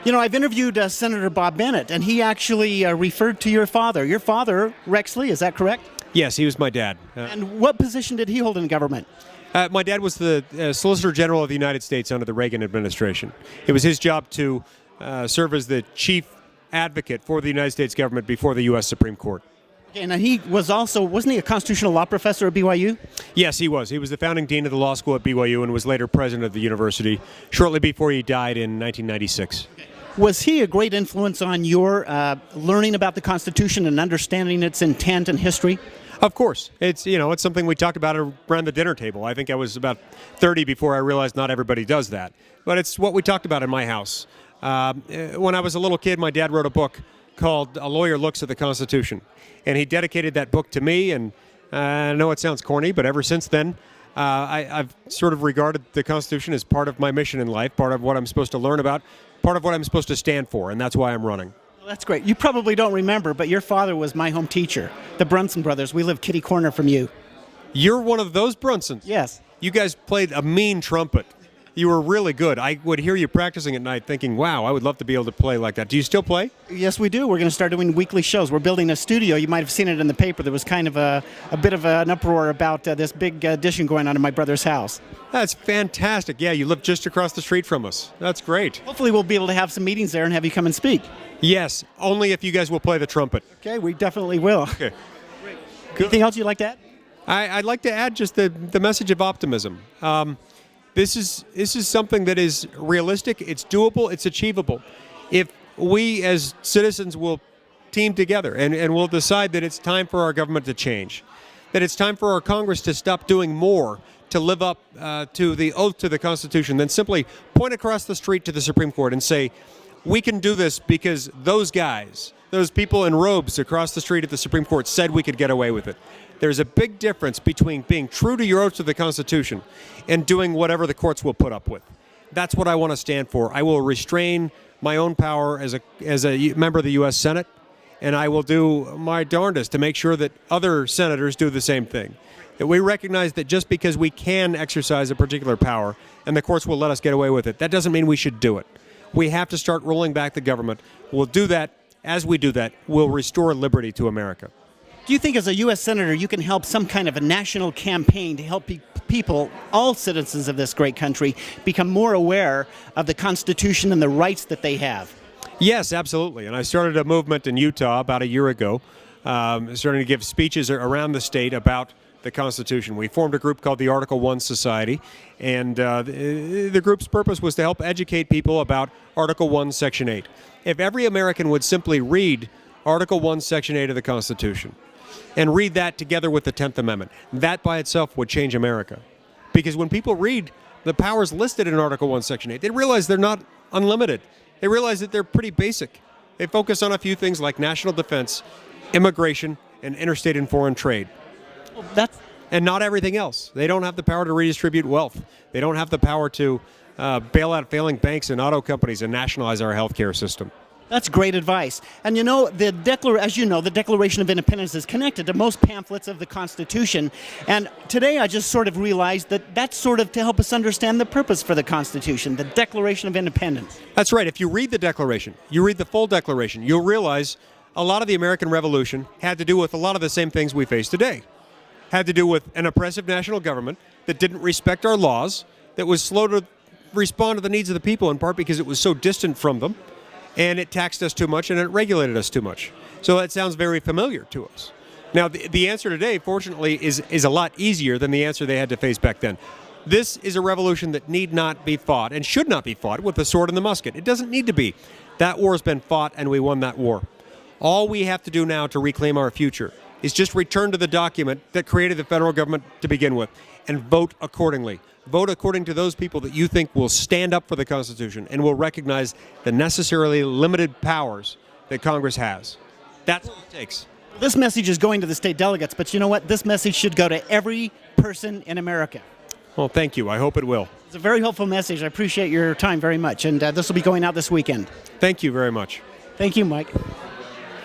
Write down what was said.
You know, I've interviewed Senator Bob Bennett, and he actually referred to your father. Your father, Rex Lee, is that correct? Yes, he was my dad. And what position did he hold in government? My dad was the Solicitor General of the United States under the Reagan administration. It was his job to serve as the chief advocate for the United States government before the U.S. Supreme Court. Okay, and he was also, wasn't he a constitutional law professor at BYU? Yes, he was. He was the founding dean of the law school at BYU and was later president of the university shortly before he died in 1996. Was he a great influence on your learning about the Constitution and understanding its intent and history? Of course. It's something we talked about around the dinner table. I think I was about 30 before I realized not everybody does that. But it's what we talked about in my house. When I was a little kid, my dad wrote a book called A Lawyer Looks at the Constitution. And he dedicated that book to me. And I know it sounds corny, but ever since then, I've sort of regarded the Constitution as part of my mission in life, part of what I'm supposed to learn about, part of what I'm supposed to stand for. And that's why I'm running. Well, that's great. You probably don't remember, but your father was my home teacher, the Brunson brothers. We live kitty corner from you. You're one of those Brunsons? Yes. You guys played a mean trumpet. You were really good. I would hear you practicing at night thinking, wow, I would love to be able to play like that. Do you still play? Yes, we do. We're going to start doing weekly shows. We're building a studio. You might have seen it in the paper. There was kind of a bit of an uproar about this big addition going on in my brother's house. That's fantastic. Yeah, you live just across the street from us. That's great. Hopefully we'll be able to have some meetings there and have you come and speak. Yes, only if you guys will play the trumpet. Okay, we definitely will. Okay. Anything else you'd like to add? I'd like to add just the message of optimism. This is something that is realistic, it's doable, it's achievable. If we as citizens will team together and we'll decide that it's time for our government to change, that it's time for our Congress to stop doing more to live up to the oath to the Constitution than simply point across the street to the Supreme Court and say, we can do this because those guys, those people in robes across the street at the Supreme Court said we could get away with it. There's a big difference between being true to your oath to the Constitution and doing whatever the courts will put up with. That's what I want to stand for. I will restrain my own power as a member of the U.S. Senate, and I will do my darndest to make sure that other senators do the same thing. That we recognize that just because we can exercise a particular power and the courts will let us get away with it, that doesn't mean we should do it. We have to start rolling back the government. We'll do that. As we do that, we'll restore liberty to America. Do you think as a U.S. Senator you can help some kind of a national campaign to help people, all citizens of this great country, become more aware of the Constitution and the rights that they have? Yes, absolutely. And I started a movement in Utah about a year ago, starting to give speeches around the state about the Constitution. We formed a group called the Article I Society, and the group's purpose was to help educate people about Article I, Section 8. If every American would simply read Article I, Section 8 of the Constitution, and read that together with the 10th Amendment, that by itself would change America. Because when people read the powers listed in Article I, Section 8, they realize they're not unlimited. They realize that they're pretty basic. They focus on a few things like national defense, immigration, and interstate and foreign trade. And not everything else. They don't have the power to redistribute wealth. They don't have the power to bail out failing banks and auto companies and nationalize our healthcare system. That's great advice. And you know, as you know, the Declaration of Independence is connected to most pamphlets of the Constitution. And today I just sort of realized that that's sort of to help us understand the purpose for the Constitution, the Declaration of Independence. That's right. If you read the Declaration, you read the full Declaration, you'll realize a lot of the American Revolution had to do with a lot of the same things we face today. Had to do with an oppressive national government that didn't respect our laws, that was slow to respond to the needs of the people, in part because it was so distant from them. And it taxed us too much, and it regulated us too much. So that sounds very familiar to us. Now, the answer today, fortunately, is a lot easier than the answer they had to face back then. This is a revolution that need not be fought and should not be fought with the sword and the musket. It doesn't need to be. That war has been fought, and we won that war. All we have to do now to reclaim our future is just return to the document that created the federal government to begin with and vote accordingly. Vote according to those people that you think will stand up for the Constitution and will recognize the necessarily limited powers that Congress has. That's what it takes. This message is going to the state delegates, but you know what? This message should go to every person in America. Well, thank you. I hope it will. It's a very helpful message. I appreciate your time very much, and this will be going out this weekend. Thank you very much. Thank you, Mike.